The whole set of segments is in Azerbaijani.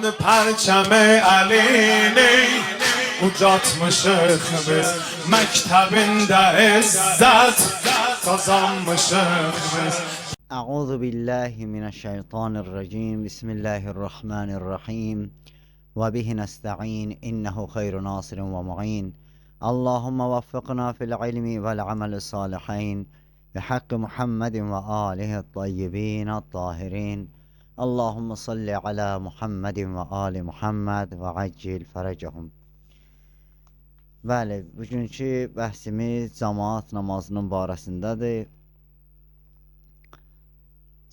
پرچم علی ucatmışıq biz məktəbində izzət qazanmışıq biz. أعوذ بالله من الشيطان الرجيم بسم الله الرحمن الرحيم وبه نستعين إنه خير ناصر ومعين اللهم وفقنا في العلم والعمل الصالحين بحق محمد وآله الطيبين الطاهرين اللهم صل على محمد وآل محمد وعجل فرجهم. Bəli, bugünkü bəhsimiz cəmaat namazının barəsindədir.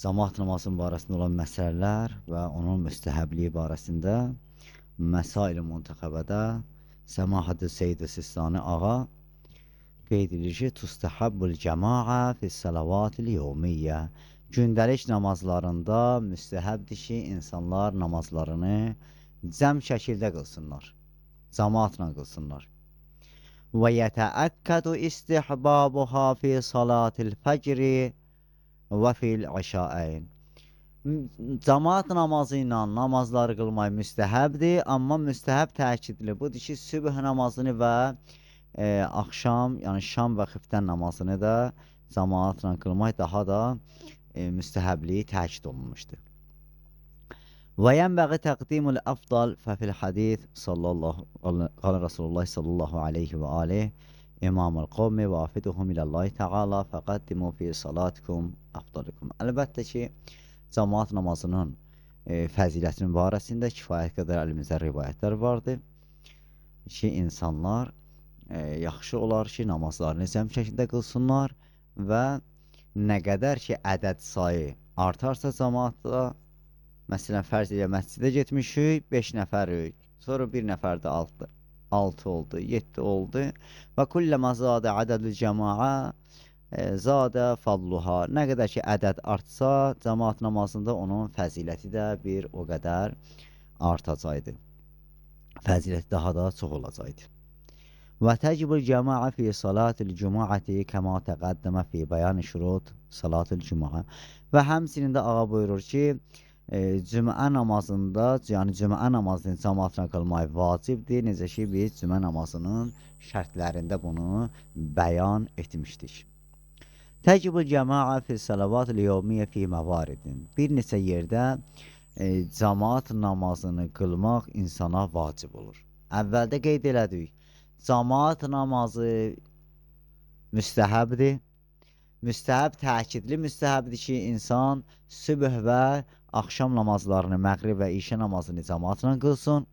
Cəmaat namazının barəsində olan məsələlər və onun müstəhəbliyi barəsində Məsail-i Muntaxabədə Səmahat-ı Seyyid-i Sistani ağa qeyd edir ki, Tustəhabbul cəmaə fis-salavat-il yevmiyyə, gündəlik namazlarında müstəhəbdir ki, insanlar namazlarını cəm şəkildə qılsınlar, cəmaatla qılsınlar. Və yətəəkkədu istihbabuha fi salatil fəcri və fil əşaəyn. Cəmaat namazı ilə namazları qılmaq müstəhəbdir, amma müstəhəb təkidli budur ki, sübh namazını və axşam, yəni şam və xiftən namazını da cəmaatla qılmaq daha da müstəhəbliyi təkid olunmuşdur. Və yənbəği təqdimul əfdal fəfil hadith qala Rasulullah sallallahu aleyhi və aleyh İmamul qavmi və afiduhum iləllahi təala fəqəddimu fi salatikum əfdalikum. Əlbəttə ki, cəmaat namazının fəzilətinin barəsində kifayət qədər əlimizdə rivayətlər vardır ki, insanlar yaxşı olar ki, namazlarını cəm şəkildə qılsınlar və nə qədər ki, ədəd sayı artarsa cəmaatda, məsələn, fərz ilə məscidə getmişik, 5 nəfərik, sonra 1 nəfər də 6 oldu, 7 oldu və kulləmə zadə ədədül cəmaə zadə falluha. Nə qədər ki, ədəd artsa, cəmaat namazında onun fəziləti də bir o qədər artacaqdır. Fəziləti daha da çox olacaqdır. Və təcibül cəmaə fi salatil cümuəti kəma təqəddəmə fi bəyan şurut salatil cümuə. Və həmçinin də ağa buyurur ki, cümə namazında, yəni cümə namazını cəmaatla qılmaq vacibdir. Necə ki, biz cümə namazının şərtlərində bunu bəyan etmişdik. Təcibül cəmaə fi salavatil yevmiyyə fi məvaridin. Bir neçə yerdə cəmaat namazını qılmaq insana vacib olur. Əvvəldə qeyd elədik, cəmaat namazı müstəhəbdir. Müstəhəb təkidli müstəhəbdir ki, insan sübh və axşam namazlarını, məğrib və işə namazını cəmaatla qılsın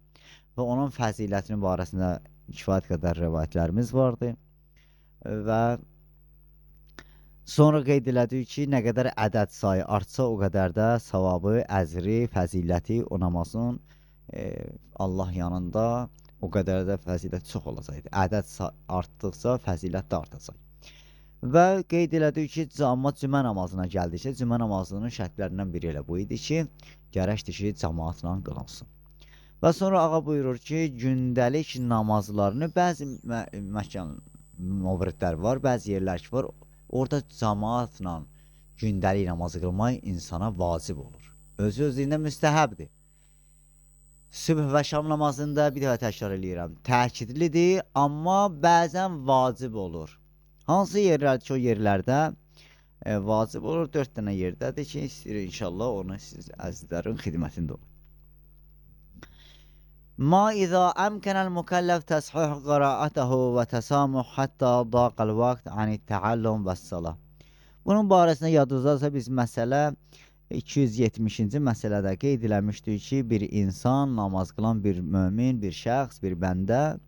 və onun fəzilətinin barəsində kifayət qədər rivayətlərimiz vardır və sonra qeyd elədik ki, nə qədər ədəd sayı artsa, o qədər də savabı, əzri, fəziləti o namazın Allah yanında o qədər də fəzilət çox olacaqdır. Ədəd artdıqca fəzilət də artacaq. Və qeyd elədik ki, cümə namazına gəldikcə, cümə namazının şərtlərindən biri elə bu idi ki, gərəkdir ki, cəmaatla qılınsın. Və sonra ağa buyurur ki, gündəlik namazlarını bəzi mövridlər var, bəzi yerlər ki var, orada cəmaatla gündəlik namazı qılmaq insana vacib olur. Özü-özlüyündə müstəhəbdir. Sübh və şam namazında bir dəfə təkrar eləyirəm, təkidlidir, amma bəzən vacib olur. Hansı yerlərdir ki, o yerlərdə vacib olur? 4 dənə yerdədir ki, istəyir inşallah onu siz əzizlərin xidmətində olur. Ma izə əmkənəl mükəlləf təshih qiraətəhu və təsamuh həttə daqəl vaqt anit təallüm və salah. Bunun barəsində yadınızdadırsa biz məsələ 270-ci məsələdə qeyd eləmişdik ki, bir insan, namaz qılan bir mömin, bir şəxs, bir bəndə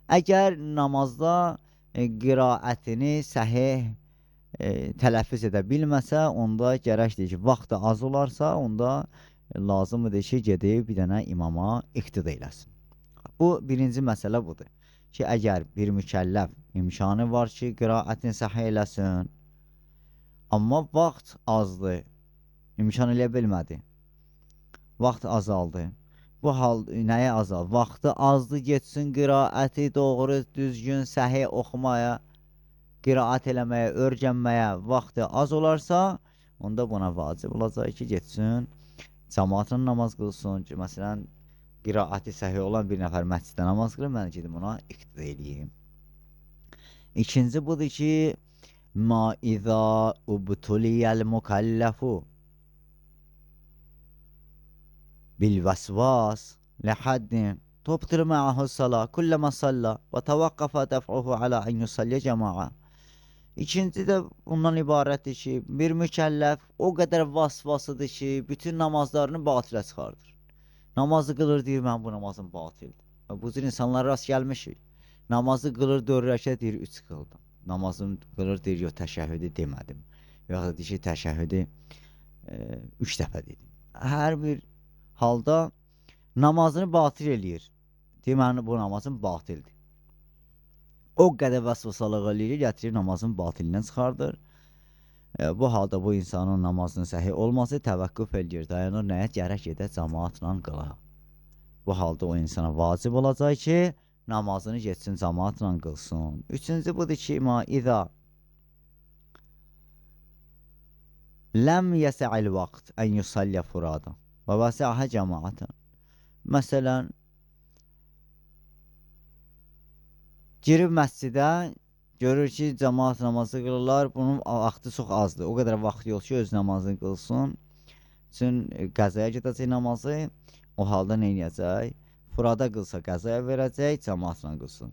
əgər namazda qiraətini səhih tələffüz edə bilməsə, onda gərəkdir ki, vaxtı az olarsa, onda lazımdır ki, gedib bir dənə imama iqtida eləsin. Bu, birinci məsələ budur ki, əgər bir mükəlləf imkanı var ki, qiraətini səhih eləsin, amma vaxt azdır, imkan eləyə bilmədi, vaxt azaldı. Bu hal nəyə azal? Vaxtı azdı, getsin qiraəti doğru, düzgün, səhih oxumaya, qiraət eləməyə, öyrənməyə vaxtı az olarsa, onda buna vacib olacaq ki, getsin, cəmaatla namaz qılsın ki, məsələn, qiraəti səhih olan bir nəfər məsciddə namaz qılır, mən gedim ona iqtida eləyim. İkinci budur ki, ma iza ubtuliyəl mukəlləfu bil vəsvas لحد تبطل معه الصلاة كلما صلى وتوقف دفعه على أن يصلي جماعة. İkinci də bundan ibarətdir ki, bir mükəlləf o qədər vasvasıdır ki, bütün namazlarını batilə çıxardır. Namazı qılır, deyir, mən bu namazım batildir. Bu cür insanlara rast gəlmişik. Namazı qılır, 4 rəkət, deyir, 3 qıldım. Namazını qılır, deyir, yox, təşəhhüdü demədim. Yox, deyir ki, təşəhhüdü 3 dəfə dedim. Hər bir halda namazını batil eləyir. Deyir, mənim bu namazım batildir. O qədər vəsvəsalıq eləyir, gətirir namazın batilindən çıxardır. Bu halda bu insanın namazının səhih olması təvəqqüf eləyir, dayanır, nəyə gərək edə cəmaatla qıla. Bu halda o insana vacib olacaq ki, namazını getsin cəmaatla qılsın. Üçüncü budur ki, ma iza ləm yəsə'il vaxt ən yusalliyə furada və vəsə'əhə cəmaatən. Məsələn, girib məscidə, görür ki, cəmaat namazı qılırlar, bunun vaxtı çox azdır. O qədər vaxt yox ki, öz namazını qılsın. Üçün qəzaya gedəcək namazı, o halda nə edəcək? Furada qılsa qəzaya verəcək, cəmaatla qılsın.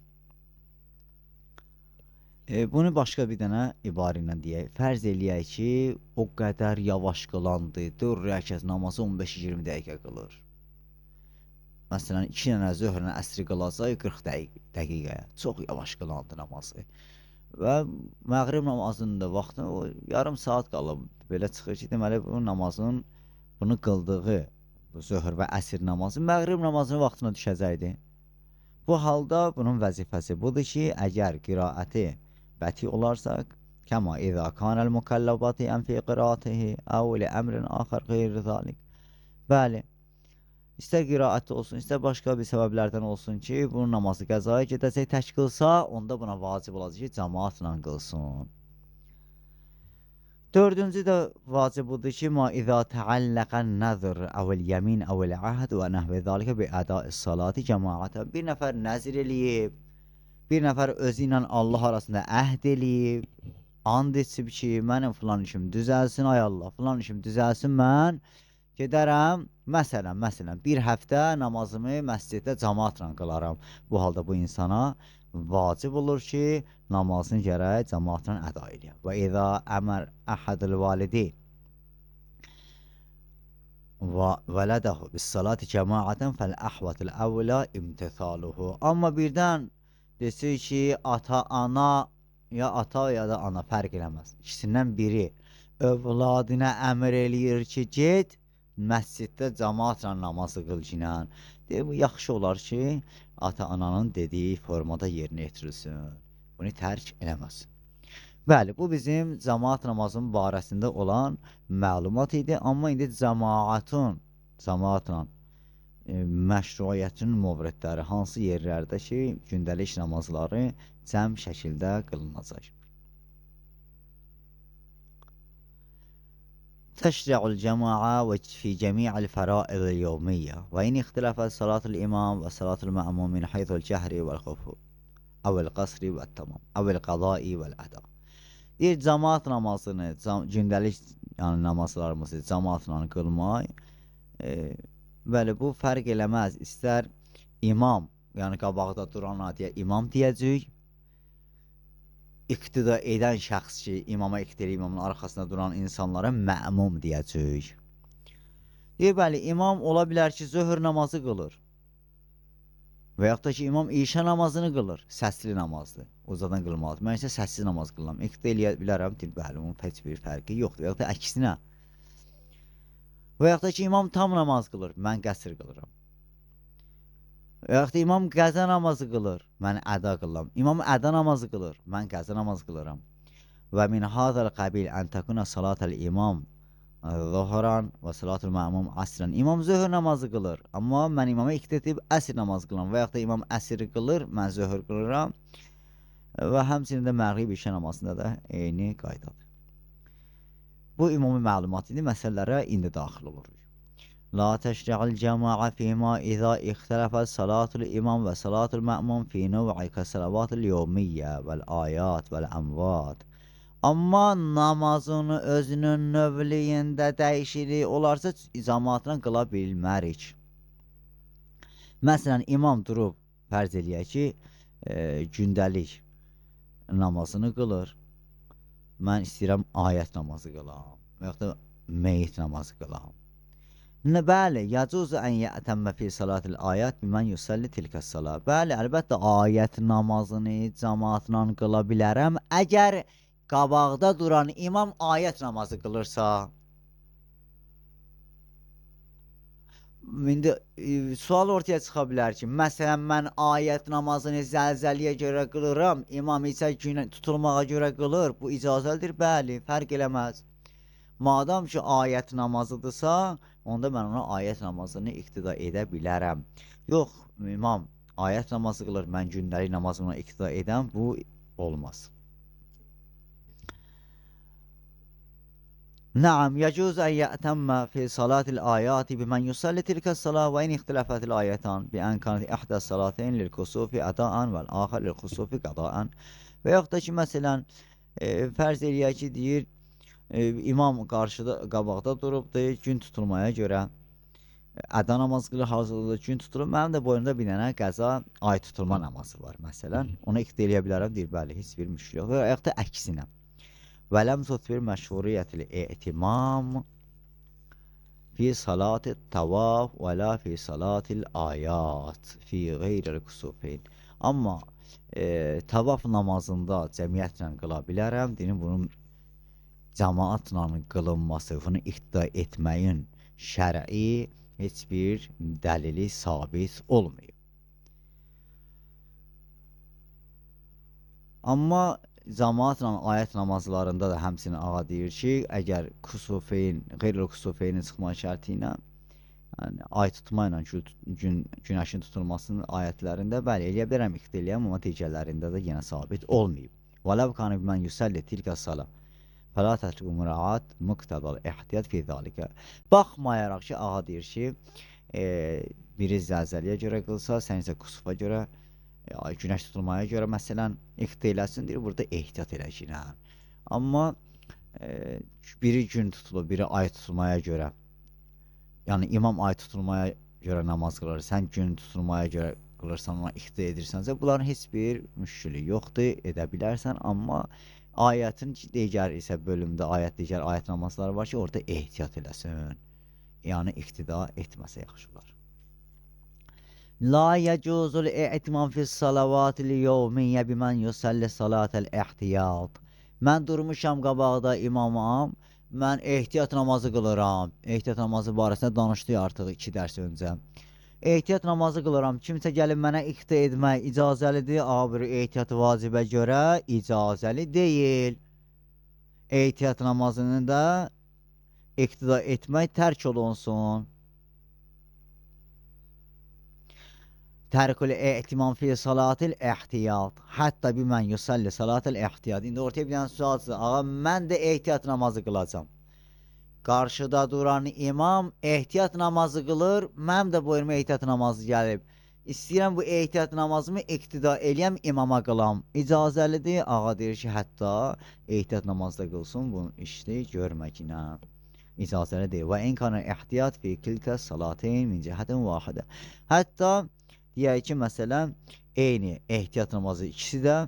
Bunu başqa bir dənə ibarə ilə deyək. Fərz eləyək ki, o qədər yavaş qılandı, 4 rəkət namazı 15-20 dəqiqə qılır. Məsələn, 2 dənə zöhrünə əsri qılacaq 40 dəqiqəyə. Çox yavaş qılandı namazı. Və məğrib namazının da vaxtı yarım saat qalıb. Belə çıxır ki, deməli, bu namazın bunu qıldığı, bu zöhr və əsr namazı məğrib namazının vaxtına düşəcəkdir. Bu halda bunun vəzifəsi budur ki, əgər qiraəti bəti olarsa, kəma izə kanəl mükəlləbati ən fi qiraətihi əv li əmrin axar qeyri zalik. Bəli, İstər qiraətdə olsun, istər başqa bir səbəblərdən olsun ki, bunun namazı qəzaya gedəcək tək qılsa, onda buna vacib olacaq ki, cəmaatla qılsın. Dördüncü də vacib budur ki, ma izə təalləqən nəzr əvəl yəmin əvəl əhd və nəhvə zalikə bi ədai salati cəmaətə. Bir nəfər nəzir eləyib, bir nəfər özü ilə Allah arasında əhd eləyib, and içib ki, mənim filan işim düzəlsin, ay Allah, filan işim düzəlsin, mən gedərəm, məsələn, bir həftə namazımı məsciddə cəmaatla qılaram. Bu halda bu insana vacib olur ki, namazını gərək cəmaatla əda edir. Və izə əmər əhədül validi və vələdəhu bis salati cəmaətən fəl əhvətil əvlə imtithaluhu. Amma birdən desin ki, ata-ana ya da ana fərq eləməz. İkisindən biri övladına əmr eləyir ki, get, məsciddə cəmaatla namazı qılcınən. Deyir, bu yaxşı olar ki, ata-ananın dediyi formada yerinə yetirilsin. Bunu tərk eləməsin. Bəli, bu bizim cəmaat namazının barəsində olan məlumat idi. Amma indi cəmaatla məşruiyyətin mövridləri hansı yerlərdə ki, gündəlik namazları cəm şəkildə qılınacaq. تشرع الجماعة في جميع الفرائض اليومية وإن اختلفت صلاة الإمام وصلاة المأموم من حيث الجهر والخفو أو القصر والتمام أو القضاء والأداء. Deyir, cəmaat namazını, gündəlik namazlarımızı cəmaatla qılmaq, bəli, bu fərq eləməz. İstər imam, yəni qabaqda durana deyə imam deyəcək, iqtida edən şəxs ki, imama iqtida imamın arxasında duran insanlara məmum deyəcək. Deyir, bəli, imam ola bilər ki, zöhr namazı qılır. Və yaxud da ki, imam işə namazını qılır, səsli namazdır, ucadan qılmalıdır. Mən isə səssiz namaz qılıram, iqtida eləyə bilərəm, deyir, bəli, onun heç bir fərqi yoxdur. Və yaxud da əksinə. Və yaxud da ki, imam tam namaz qılır, mən qəsr qılıram. Və yaxud da imam qəza namazı qılır, mən əda qılıram. İmam əda namazı qılır, mən qəza namazı qılıram. Və min hazal qabil ən təkuna salatul imam zuhran və salatul məmum əsrən. İmam zöhr namazı qılır, amma mən imama iqtidib əsr namazı qılıram. Və yaxud da imam əsri qılır, mən zöhr qılıram. Və həmçinin də məğrib işə namazında da eyni qaydadır. Bu ümumi məlumat idi, məsələlərə indi daxil oluruq. لا تشرع الجماعة فيما إذا اختلفت صلاة الإمام وصلاة المأموم في نوع كالصلوات اليومية والآيات والأموات. Amma namazın özünün növliyində dəyişiklik olarsa cəmaatla qıla bilmərik. Məsələn, imam durub fərz eləyək ki, gündəlik namazını qılır. Mən istəyirəm ayət namazı qılam və yaxud da meyit namazı qılam. Bəli, yacuzu ən yətəmmə fi salatil ayət bimən yusalli tilkəs salat. Bəli, əlbəttə ayət namazını cəmaatla qıla bilərəm. Əgər qabaqda duran imam ayət namazı qılırsa. İndi sual ortaya çıxa bilər ki, məsələn mən ayət namazını zəlzəliyə görə qılıram, imam isə gün tutulmağa görə qılır. Bu icazəlidir? Bəli, fərq eləməz. Madam ki ayət namazıdırsa, onda mən ona ayət namazını iqtida edə bilərəm. Yox, imam ayət namazı qılır, mən gündəlik namazına iqtida edəm, bu olmaz. Naam, yəcuz ən yətəmmə fi salatil ayati bimən yusalli tilkə salat və in ixtilafətil ayətan bi ən kanət ihdə salatin lil kusufi ədaan vəl axər lil kusufi qadaan. Və yaxud da ki, məsələn, fərz eləyək ki, deyir, imam qarşıda, qabaqda durubdur, gün tutulmaya görə əda namazı qılır, hazırlıqda gün tutulur. Mənim də boyumda bir dənə qəza ay tutulma namazı var, məsələn. Ona iqtida eləyə bilərəm, deyir, bəli, heç bir müşkil yox. Və yaxud da əksinə. Və ləm tutbir məşhuriyyətil etimam fi salatil tavaf və la fi salatil ayat fi qeyril kusufin. Amma tavaf namazında cəmiyyətlə qıla bilərəm, deyim, bunun cəmaatla qılınması, bunu iqtida etməyin şər'i heç bir dəlili sabit olmayıb. Amma cəmaatla ayət namazlarında da həmçinin ağa deyir ki, əgər kusufeyn, qeyril kusufeynin çıxma şərti ilə, yəni ay tutma ilə günəşin tutulmasının ayətlərində bəli, eləyə bilərəm, iqtida eləyəm, amma digərlərində də yenə sabit olmayıb. Vələv kanı bilmən yüsəlli tilkə sala fəla tətliqu mürəat muqtədal ehtiyat fi zalikə. Baxmayaraq ki, ağa deyir ki, biri zəlzəliyə görə qılsa, sən isə kusufa görə, günəş tutulmaya görə məsələn iqtida eləsin, deyir, burada ehtiyat elə ki, amma biri gün tutulur, biri ay tutulmaya görə, yəni imam ay tutulmaya görə namaz qılır, sən gün tutulmaya görə qılırsan, ona iqtida edirsənsə, bunların heç bir müşkülü yoxdur, edə bilərsən, amma ayətin digər isə bölümdə digər ayət namazları var ki, orada ehtiyat eləsin, yəni iqtida etməsə yaxşı olar. La yəcuzul i'timam fis salavatil yevmiyyə bimən yusalli salatel ehtiyat. Mən durmuşam qabaqda imamam, mən ehtiyat namazı qılıram. Ehtiyat namazı barəsində danışdıq artıq 2 dərs öncə. Ehtiyat namazı qılıram, kimsə gəlib mənə iqtida etmək icazəlidir, bir ehtiyat vacibə görə icazəli deyil. Ehtiyat namazını da iqtida etmək tərk olunsun. Tərkül ehtimam fi salatil ehtiyat. Hətta bimən yusalli salatil ehtiyat. İndi ortaya bir dənə sual çıxır. Ağa, mən də ehtiyat namazı qılacam. Qarşıda duran imam ehtiyat namazı qılır, mənim də boyuma ehtiyat namazı gəlib. İstəyirəm bu ehtiyat namazımı iqtida eləyəm, imama qılam. İcazəlidir, ağa deyir ki, hətta ehtiyat namazda qılsın, bunu işdə görməkinə. İcazəlidir. Və inkana ehtiyat fi kilkə salatin min cəhətin vaxidə. Hətta deyək ki, məsələn, eyni ehtiyat namazı ikisi də,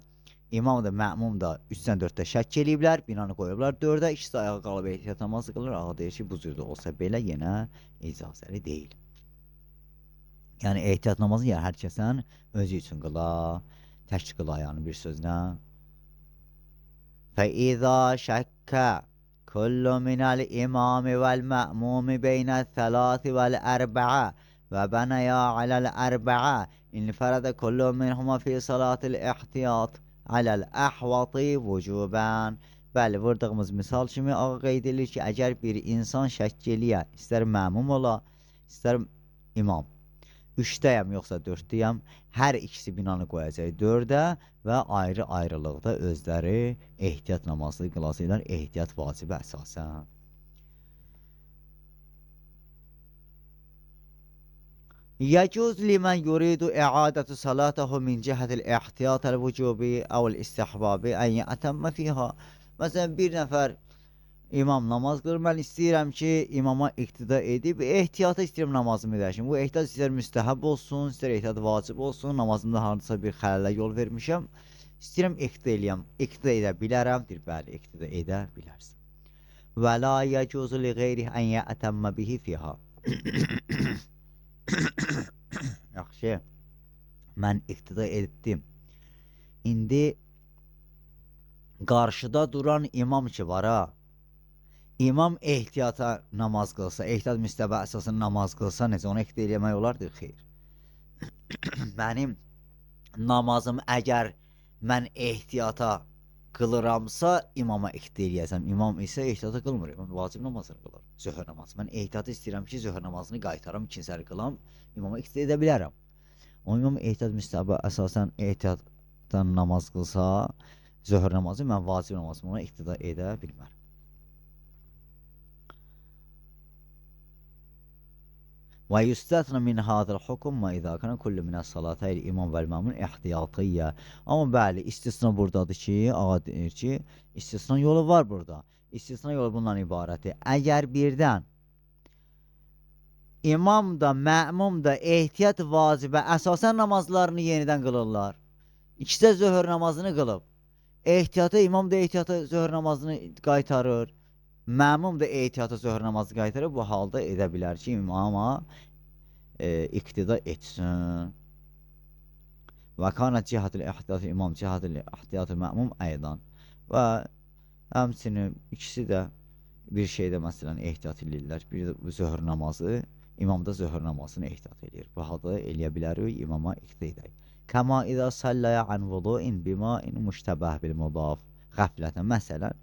İmam da, məmum da 3-dən 4-də şəkk eləyiblər, binanı qoyublar 4-də, ikisi ayağa qalıb ehtiyat namazı qılır, ağa deyir ki, bu cürdə olsa belə yenə icazəli deyil. Yəni ehtiyat namazı yəni hər kəsən özü üçün qıla, tək qıla, yəni bir sözlə. Fə-izə şəkkə kullu minəl imami vəl-mə'mumi beynəl thələthi vəl-ərbəə və bənəyə aləl-ərbəə infərədə kullu minhuma fi salatil ehtiyat aləl əhvati vücubən. Bəli, vurdığımız misal kimi ağa qeyd edir ki, əgər bir insan şəkk eləyə, istər məmum ola, istər imam, 3-dəyəm yoxsa 4-dəyəm, hər ikisi binanı qoyacaq 4-də və ayrı-ayrılıqda özləri ehtiyat namazı qılasılar, ehtiyat vacibi əsasən. يجوز لمن يريد إعادة صلاته من جهة الاحتياط الوجوبي أو الاستحبابي أن يأتم فيها. Mesela bir nəfər imam namaz qılır, mən istəyirəm ki, imama iqtida edib, ehtiyata istəyirəm namazımı edəşim. Bu ehtiyat istər müstəhəb olsun, istər ehtiyat vacib olsun, namazımda hansısa bir xələlə yol vermişəm, istəyirəm iqtida eləyəm, iqtida edə bilərəm, deyir, bəli, iqtida edə bilərsən. Və la yecuzu li qeyri ən yətəmmə bihi fiha. Yaxşı, mən iqtida etdim. İndi qarşıda duran imam ki var ha, İmam ehtiyata namaz qılsa, ehtiyat müstəbə əsasında namaz qılsa, necə onu iqtida eləmək olardır? Xeyr. Mənim namazım əgər mən ehtiyata qılıramsa, imama iqtida eləyəcəm. İmam isə ehtiyata qılmır, imam vacib namazını qılır, zöhr namazı. Mən ehtiyatı istəyirəm ki, zöhr namazını qaytaram, ikincisi qılam, imama iqtida edə bilərəm. O imam ehtiyat müstəbə əsasən ehtiyatdan namaz qılsa, zöhr namazı, mən vacib namazımı ona iqtida edə bilmərəm. ويستثنى من هذا الحكم ما إذا كان كل من الصلاتين الإمام والمأمون اhtiyatiyyə. Amma bəli, istisna buradadır ki, ağa deyir ki, istisna yolu var burada. İstisna yolu bundan ibarətdir. Əgər birdən imam da, məmum da ehtiyat vacibə əsasən namazlarını yenidən qılırlar. İkisi də zöhr namazını qılıb. Ehtiyata, imam da ehtiyata zöhr namazını qaytarır. Məmum da ehtiyata zöhr namazı qaytarır. Bu halda edə bilər ki, imama iqtida etsin. Və kanət cihətül ehtiyatı imam, cihətül ehtiyatı məmum əydan. Və həmçinin ikisi də bir şeydə məsələn ehtiyat edirlər. Bir də zöhr namazı, imam da zöhr namazını ehtiyat edir. Bu halda eləyə bilərik, imama iqtida edək. Kəma idə salləyə ən vudu'in bima'in müştəbəh bil mudaf. Qəflətən, məsələn,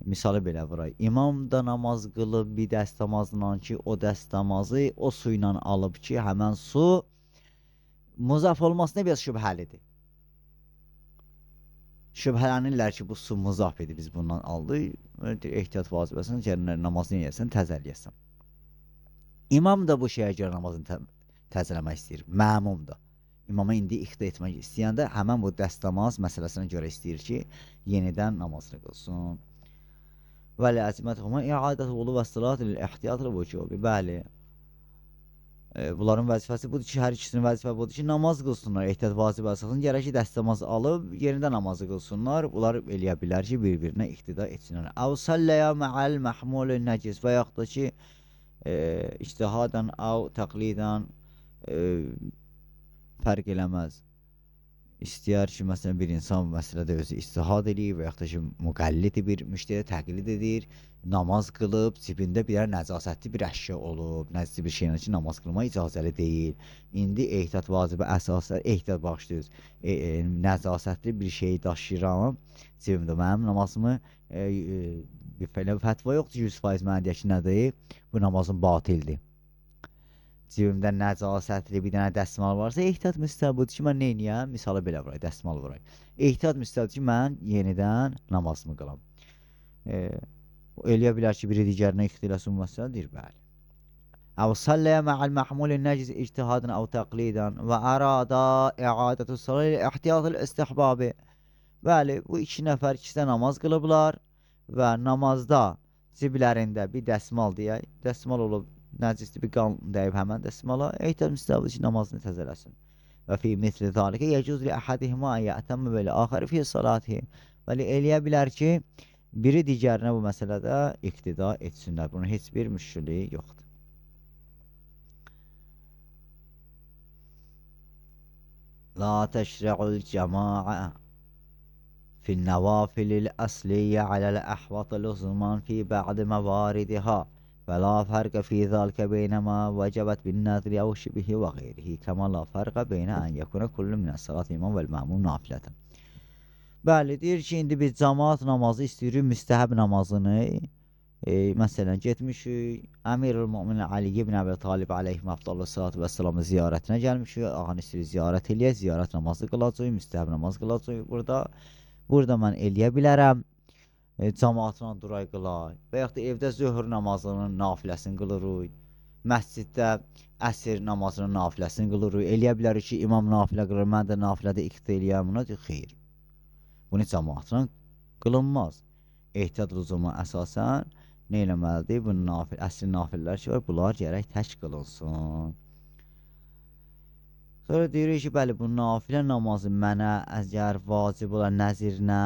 misalı belə vuraq. İmam da namaz qılıb bir dəst namazla ki, o dəst namazı o su ilə alıb ki, həmən su muzaf olmasına biraz şübhəlidir. Şübhələnirlər ki, bu su muzaf edir, biz bundan aldıq. Ehtiyat vacibəsindən gərinlər namazını eləyəsən, təzələyəsən. İmam da bu şeyə görə namazını təzələmək istəyir. Məmum da. İmama indi iqtida etmək istəyəndə həmən bu dəst namaz məsələsinə görə istəyir ki, yenidən namazını qılsın. Və ləzimətəhumə i'adət vulu və sılat il-ehtiyatlı vücubi. Bəli, bunların vəzifəsi budur ki, hər ikisinin vəzifə budur ki, namaz qılsınlar, ehtiyat vacibə əsasında gərək ki, dəst namaz alıb, yenidən namazı qılsınlar. Bunlar eləyə bilər ki, bir-birinə iqtida etsinlər. Əv salləyə mə'əl məhmulü nəcis və yaxud da ki, ictihadən, əv təqlidən fərq eləməz. İstəyər ki, məsələn, bir insan məsələdə özü istihad edir və yaxud da ki, müqəllid bir müştəriyə təqlid edir, namaz qılıb, cibində bir nəcasətli bir əşya olub, nəzli bir şeylə ki, namaz qılmaq icazəli deyil. İndi ehtiyat vacibə əsaslar, ehtiyat bağışlayırız, nəcasətli bir şeyi daşıyıram, cibimdə mənim namazımı bir fətva yoxdur, 100% mənə deyək ki, nədir? Bu namazın batildir. Cibimdə nəcasətli bir dənə dəsmal varsa, ehtiyat müstəbudur ki, mən neyniyəm? Misalı belə vuraq, dəsmal vuraq. Ehtiyat müstəbudur ki, mən yenidən namazımı qılam. Eləyə bilər ki, biri digərinə ixtiləsun məsələdir, bəli. Əv salləyə mə'əl məhmulin nəciz ictihadın əv təqlidən və ərada i'adətü salayl ehtiyatül istihbabi. Bəli, bu iki nəfər ikisi də namaz qılıblar və namazda ciblərində bir dəsmal deyək, dəsmal olub, nəcisli bir qan dəyib həmən dəsmala, ehtiyat müstəbudur ki, namazını təzələsin. Və fi misli zalikə yəcuz li əhədihimə yətəmmə və l-axəri fi salatihi. Bəli, eləyə bilər ki, biri digərinə bu məsələdə iqtida etsinlər. Bunun heç bir müşkülü yoxdur. La təşri'ul cəmaə fin-nəvafilil əsliyyə aləl-əhvatil uzman fi bə'di məvaridihə. فلا فرق في ذلك بينما وجبت بالنذر أو شبه وغيره كما لا فرق بين أن يكون كل من الصلاة imam və məmum nafilətən. Bəli, deyir ki, indi biz cəmaat namazı istəyirik, müstəhəb namazını, məsələn, getmişik, Əmirül-Müminin Ali ibn Əbi Talib aleyhim əfdallı salatu və səlamı ziyarətinə gəlmişik, ağanı istəyirik ziyarət eləyək, ziyarət namazı qılacaq, müstəhəb namaz qılacaq burada mən eləyə bilərəm. Cəmaatla duray qılay və yaxud da evdə zöhr namazının nafiləsini qılırıq Məsciddə əsr namazının nafiləsini qılırıq. Eləyə bilərik ki, imam nafilə qılır, mən də nafilədə iqtida eləyəm. Buna deyir, xeyr. Bunu cəmaatla qılınmaz. Ehtiyat lüzuma əsasən nə eləməlidir? Bu əsr nafillər ki var, bunlar gərək tək qılınsın. Sonra deyirik ki, bəli, bu nafilə namazı mənə əgər vacib ola nəzirlə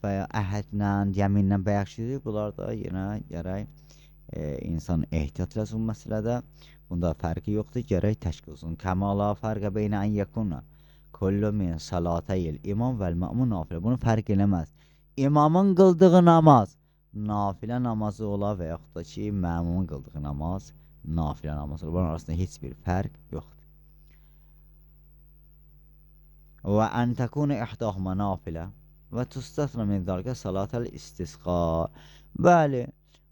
və ya əhədlə, yəminlə bəyəxşidir, bunlar da yenə gərək insan ehtiyat eləsin bu məsələdə. Bunda fərqi yoxdur, gərək tək qılsın. Kəmala fərqə beynə ən yəkuna kullu min salatayil imam vəl məmun nafilə. Bunu fərq eləməz. İmamın qıldığı namaz nafilə namazı ola və yaxud da ki, məmumun qıldığı namaz nafilə namazı ola. Bunun arasında heç bir fərq yoxdur. Və ən təkunu ihdahuma nafilə və tüstəsna min zəlikə salatel istisqa. Bəli,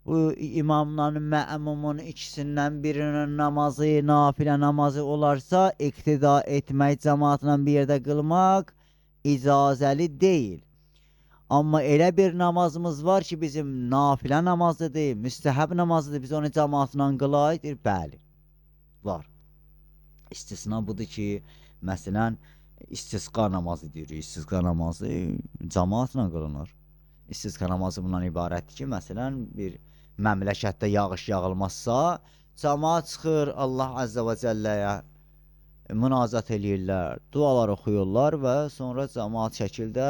bu imamla məmumun ikisindən birinin namazı nafilə namazı olarsa, iqtida etmək, cəmaatla bir yerdə qılmaq icazəli deyil. Amma elə bir namazımız var ki, bizim nafilə namazıdır, müstəhəb namazıdır, biz onu cəmaatla qılaydır. Bəli, var. İstisna budur ki, məsələn, istisqa namazı deyirik. İstisqa namazı cəmaatla qılınır. İstisqa namazı bundan ibarətdir ki, məsələn, bir məmləkətdə yağış yağılmazsa, cəmaat çıxır Allah Əzzə və Cəlləyə münacat eləyirlər, dualar oxuyurlar və sonra cəmaat şəkildə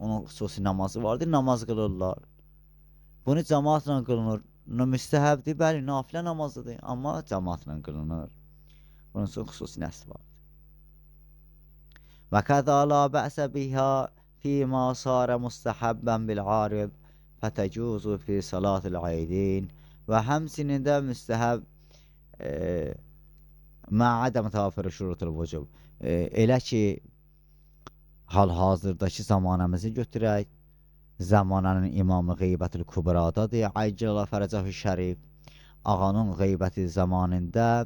onun xüsusi namazı vardır, namaz qılırlar. Bunu cəmaatla qılınır. Müstəhəbdir, bəli, nafilə namazıdır, amma cəmaatla qılınır. Bunun üçün xüsusi nəsl vardır. Və kəzə la bəsə bihə fīmā sarə müstəhəbbən bil-arid fətəcuzu fi salatil aydin. Və həmsinin də müstəhəb mə'ədəm təvafürü şurutul vücub. Elə ki, hal-hazırdakı zamanəmizi götürək, zamanənin imamı Qeybətül Kubradadır, Əcələ Fərəcəhü Şərif. Ağanın qeybəti zamanında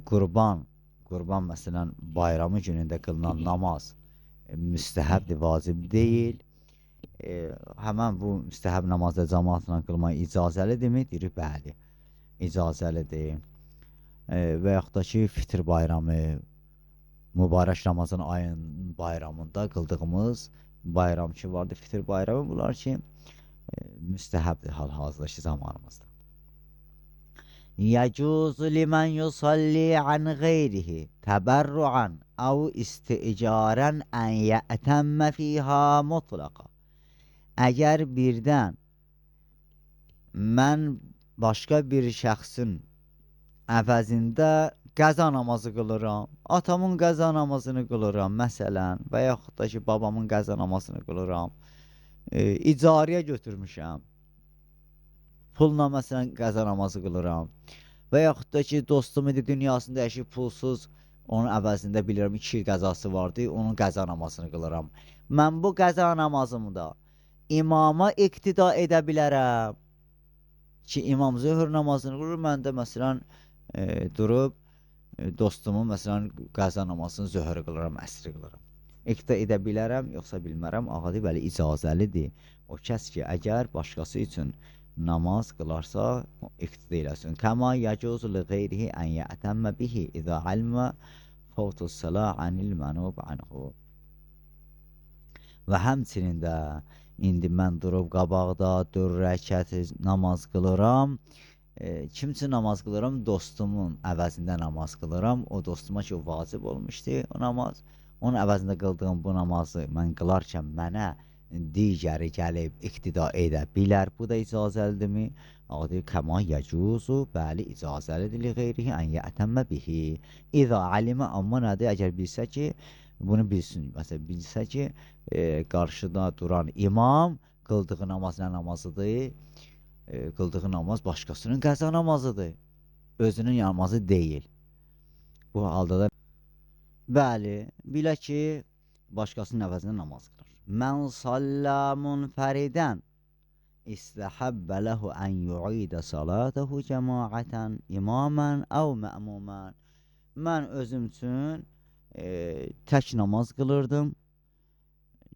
qurban məsələn bayramı günündə qılınan namaz müstəhəbdir, vacib deyil. Həmən bu müstəhəb namazda cəmaatla qılmaq icazəlidirmi? Deyir, bəli, icazəlidir. Və yaxud da ki, fitr bayramı, mübarək Ramazan ayının bayramında qıldığımız bayram ki vardı, fitr bayramı, bunlar ki müstəhəbdir hal-hazırdakı zamanımızda. Yəcuzu limən yusalli ən qeyrihi təbərruən əv isticarən ən yətəmmə fiyhə mutlaqa. Əgər birdən mən başqa bir şəxsin əvəzində qəza namazı qılıram, atamın qəza namazını qılıram məsələn, və yaxud da ki, babamın qəza namazını qılıram, icariyə götürmüşəm, pulla məsələn qəza namazı qılıram, və yaxud da ki, dostum idi, dünyasında yaşayıb pulsuz, onun əvəzində bilirəm 2 il qəzası vardı, onun qəza namazını qılıram. Mən bu qəza namazımda imama iqtida edə bilərəm ki, imam zöhr namazını qılır, mən də məsələn durub dostumun məsələn qəza namazını zöhrü qılıram, əsri qılıram. İqtida edə bilərəm, yoxsa bilmərəm, ağadı bəli icazəlidir. O kəs ki, əgər başqası üçün namaz qılarsa, iqtida eləsin. Kəma yəcuzu li qeyrihi ən yətəmmə bihi izə almə fəvtus sələ anil mənub anhu. Və həmçinin də indi mən durub qabaqda 4 rəkət namaz qılıram. Kim üçün namaz qılıram? Dostumun əvəzində namaz qılıram. O dostuma ki, o vacib olmuşdu o namaz. Onun əvəzində qıldığım bu namazı mən qılarkən mənə digəri gəlib iqtida edə bilər. Bu da icazəlidirmi? Adı kəma yəcuzu, bəli, icazəlidir li qeyrihi ən yətəmmə bihi. İzə alimə, amma nədir? Əgər bilsə ki, bunu bilsin. Məsələn, bilsə ki, qarşıda duran imam qıldığı namaz nə namazıdır? Qıldığı namaz başqasının qəza namazıdır. Özünün namazı deyil. Bu halda da bəli, bilə ki, başqasının əvəzində namaz qılır. Mən sallə munfəridən istəhəbbə ləhu ən yu'idə salatəhu cəmaətən imamən əv mə'mumən. Mən özüm üçün tək namaz qılırdım.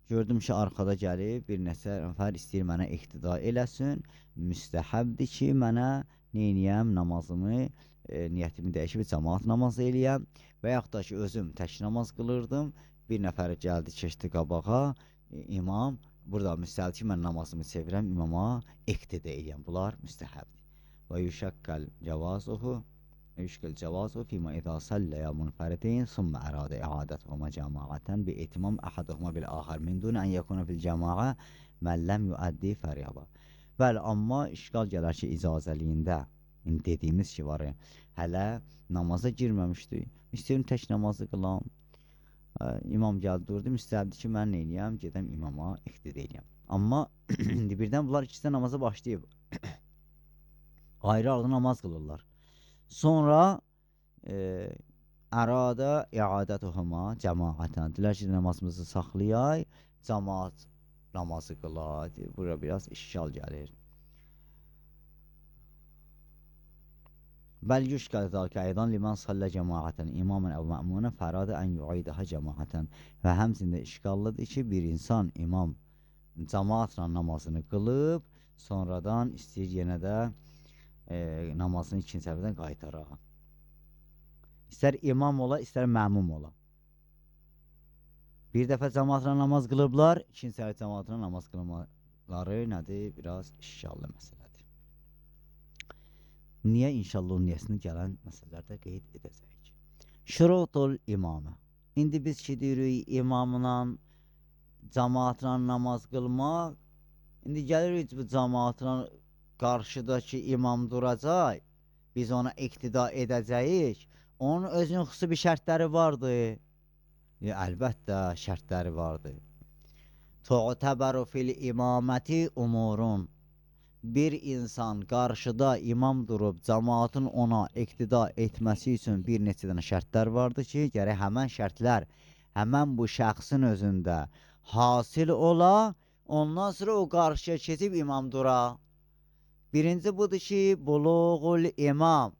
Gördüm ki, arxada gəlib bir neçə nəfər istəyir mənə iqtida eləsin. Müstəhəbdir ki, mənə neyniyəm namazımı niyyətimi dəyişib cəmaat namazı eləyəm və yaxud da ki, özüm tək namaz qılırdım. Bir nəfər gəldi, keçdi qabağa, imam burada müstəhəb ki, mən namazımı çevirəm, imama iqtidə eləyəm. Bunlar müstəhəbdir. Və yüşəqqəl cəvazuhu يشكل جوازه فيما إذا صلى منفردين ثم أراد إعادتهما جماعة بإتمام أحدهما بالآخر من دون أن يكون في الجماعة من لم يؤدي فريضة. Bəli, amma işgal gələr ki, icazəliyində dediyimiz ki var ya, hələ namaza girməmişdi. İstəyirəm tək namazı qılam. İmam gəldi durdu, müstəhəbdir ki, mən eləyəm, gedəm imama iqtida eləyəm. Amma indi birdən bunlar ikisi də namaza başlayıb. Ayrı-ayrı namaz qılırlar. Sonra ərada iadətuhuma cəmaətən. Dilər ki, namazımızı saxlayaq, cəmaat namazı qılaq. Bura biraz işgal gəlir. Bəl yüşkəl zəlkə aydan liman sallə cəmaətən imamən əv mə'munə fəradə ən yu'idəhə cəmaətən. Və həmsində işgallıdır ki, bir insan imam cəmaatla namazını qılıb, sonradan istəyir yenə də namazını ikinci səfərdən qaytaraq. İstər imam ola, istər məmum ola. Bir dəfə cəmaatla namaz qılıblar, ikinci səfər cəmaatla namaz qılmaları nədir? Biraz işgallı məsələdir. Niyə? İnşallah onun niyəsini gələn məsələlərdə qeyd edəcəyik. Şurutul imamə. İndi biz ki deyirik imamla, cəmaatla namaz qılmaq. İndi gəlirik bu cəmaatla qarşıdakı imam duracaq, biz ona iqtida edəcəyik, onun özünün xüsusi şərtləri vardır. Əlbəttə, şərtləri vardır. Tu'təbəru fil imaməti umurun. Bir insan qarşıda imam durub, cəmaatın ona iqtida etməsi üçün bir neçə dənə şərtlər vardır ki, gərək həmən şərtlər, həmən bu şəxsin özündə hasil ola, ondan sonra o qarşıya keçib imam dura. Birinci budur ki, buluğul imam.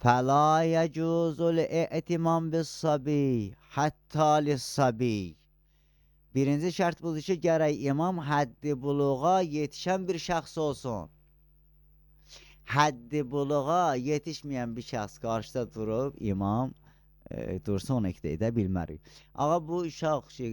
Fəla yəcuzul i'timam bis-sabi, hətta lis-sabi. Birinci şərt budur ki, gərək imam həddi buluğa yetişən bir şəxs olsun. Həddi buluğa yetişməyən bir şəxs qarşıda durub, imam dursa ona iqtida edə bilmərik. Ağa bu uşaq ki,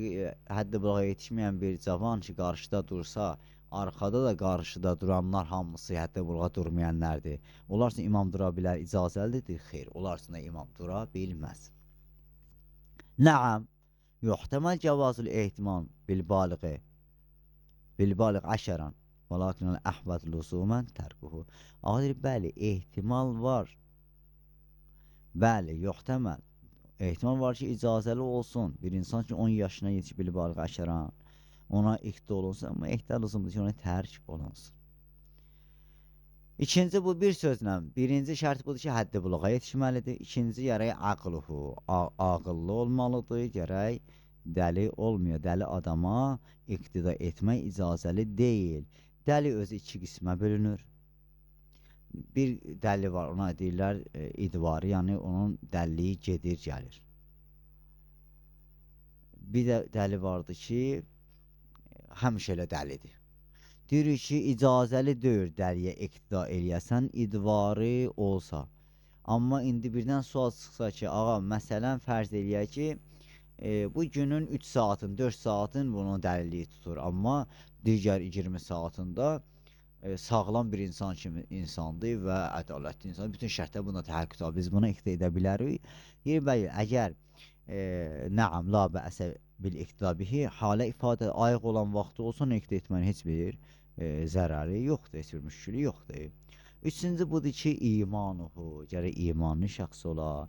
həddi buluğa yetişməyən bir cavan ki, qarşıda dursa, arkada da qarşıda duranlar hamısı həddi buluğa durmayanlardır. Onlar üçün imam dura bilər, icazəlidir, xeyr. Onlar üçün imam dura bilməz. Nəam, yuhtəməl cəvazul ehtimal bil-balıqı, bil-balıq əşərən, və lakin əhvət lüzumən tərkuhu. Ağa deyir, bəli, ehtimal var. Bəli, yuhtəməl. Ehtimal var ki, icazəli olsun. Bir insan ki, 10 yaşına yetişib bil-balıq əşərən, ona iqtida olunsun, amma ehtimal lüzumdur ki, ona tərk olunsun. İkinci, bu bir sözlə, birinci şərt budur ki, həddi buluğa yetişməlidir. İkinci, gərək aqluhu, ağıllı olmalıdır, gərək dəli olmuyor. Dəli adama iqtida etmək icazəli deyil. Dəli özü iki qismə bölünür. Bir dəli var, ona deyirlər idvarı, yəni onun dəliliyi gedir, gəlir. Bir də dəli vardır ki, həmişə elə dəlidir. Deyirik ki, icazəli deyir dəliyə iqtida eləyəsən, idvarı olsa. Amma indi birdən sual çıxsa ki, ağa, məsələn, fərz eləyək ki, bu günün 3 saatın, 4 saatın bunun dəliliyi tutur. Amma digər 20 saatında sağlam bir insan kimi insandır və ədalətli insan. Bütün şərtlər buna təhəkkük edir. Biz buna iqtida edə bilərik. Deyir, bəli, əgər nəam, la bəəsə bil iqtida bihi, halə ifadə ayıq olan vaxtı olsa, onu iqtida etmənin heç bir zərəri yoxdur, heç bir müşkülü yoxdur. Üçüncü budur ki, imanuhu, gərək imanlı şəxs ola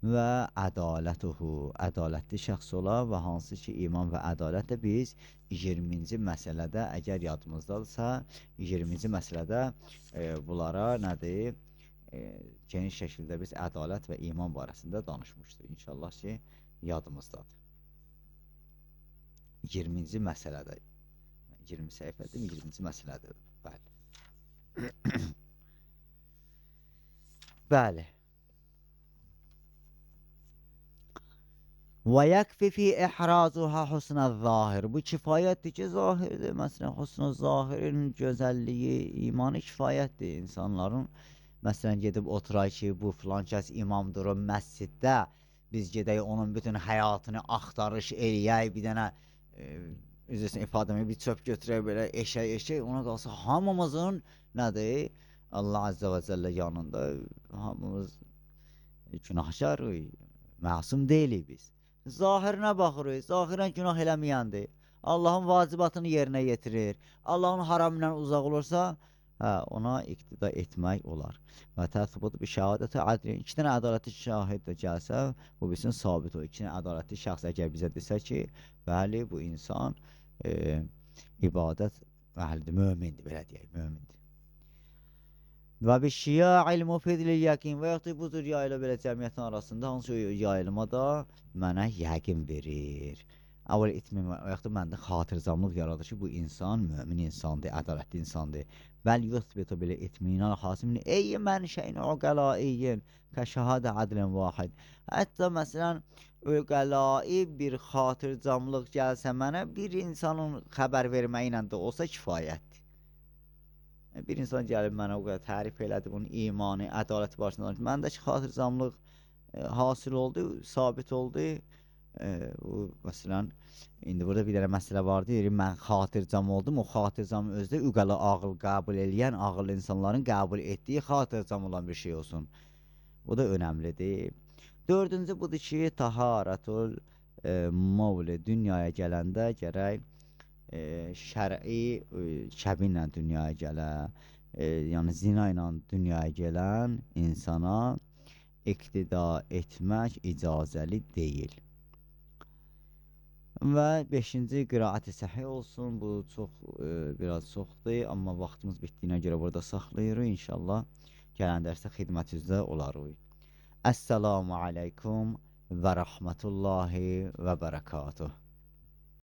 və ədalətuhu, ədalətli şəxs ola və hansı ki, iman və ədalət də biz 20-ci məsələdə, əgər yadımızdadırsa, 20-ci məsələdə bunlara nədir? Geniş şəkildə biz ədalət və iman barəsində danışmışdır. İnşallah ki, yadımızdadır. 20-ci məsələdə, 20 səhifədir, 20-ci məsələdir. Bəli. Bəli. Və yəkfi fi ihrazuha husnəz zahir. Bu kifayətdir ki, zahirdir. Məsələn, husnü zahirin gözəlliyi, imanı kifayətdir insanların. Məsələn, gedib oturaq ki, bu filan kəs imamdır o məsciddə, biz gedək onun bütün həyatını axtarış eləyək, bir dənə üzrəsin ifadəmi bir çöp götürək belə eşək, ona qalsa hamımızın nədir? Allah Azza və Cəllə yanında hamımız günahkarıq, məsum deyilik biz. Zahirinə baxırıq, zahirən günah eləməyəndir. Allahın vacibatını yerinə yetirir. Allahın haramından uzaq olursa, ona iqtida etmək olar. Və təsbut bir şəhadətə adlin. 2 dənə ədalətli şahid də gəlsə, bu bilsin sabit olur. 2 dənə ədalətli şəxs əgər bizə desə ki, bəli, bu insan ibadət əhlidir, mömindir, belə deyək, mömindir. Və bir şia'il mufidli yəqin və yaxud bu cür yayıla belə cəmiyyətin arasında hansı yayılma da mənə yəqin verir. Əvvəl itmim və yaxud da məndə xatircamlıq yaradır ki, bu insan mömin insandır, ədalətli insandır. Bəl yuthbitu bilə itminan hasimini ey mənşəyin uqəlaiyin kə şəhadə adlin vahid. Hətta məsələn, uqəlai bir xatircamlıq gəlsə mənə, bir insanın xəbər verməyi ilə də olsa kifayətdir. Bir insan gəlib mənə o qədər tərif elədi, bunun imanı, ədaləti barəsində. Məndəki xatircamlıq hasil oldu, sabit oldu. Məsələn, indi burada bir dənə məsələ var deyir, mən xatircam oldum, o xatircam özdə üqələ ağıl qəbul eləyən, ağıllı insanların qəbul etdiyi xatircam olan bir şey olsun. Bu da önəmlidir. Dördüncü budur ki, taharətul mavli dünyaya gələndə gərək şər'i kəbinlə dünyaya gələ, yəni zina ilə dünyaya gələn insana iqtida etmək icazəli deyil. Və 5-ci qiraat-ı səhih olsun. Bu çox biraz çoxdur, amma vaxtımız bitdiyinə görə burada saxlayırıq. İnşallah gələn dərsə xidmətinizdə olarıq. Əssalamu aleykum və rəhmətullahi və bərəkatuh.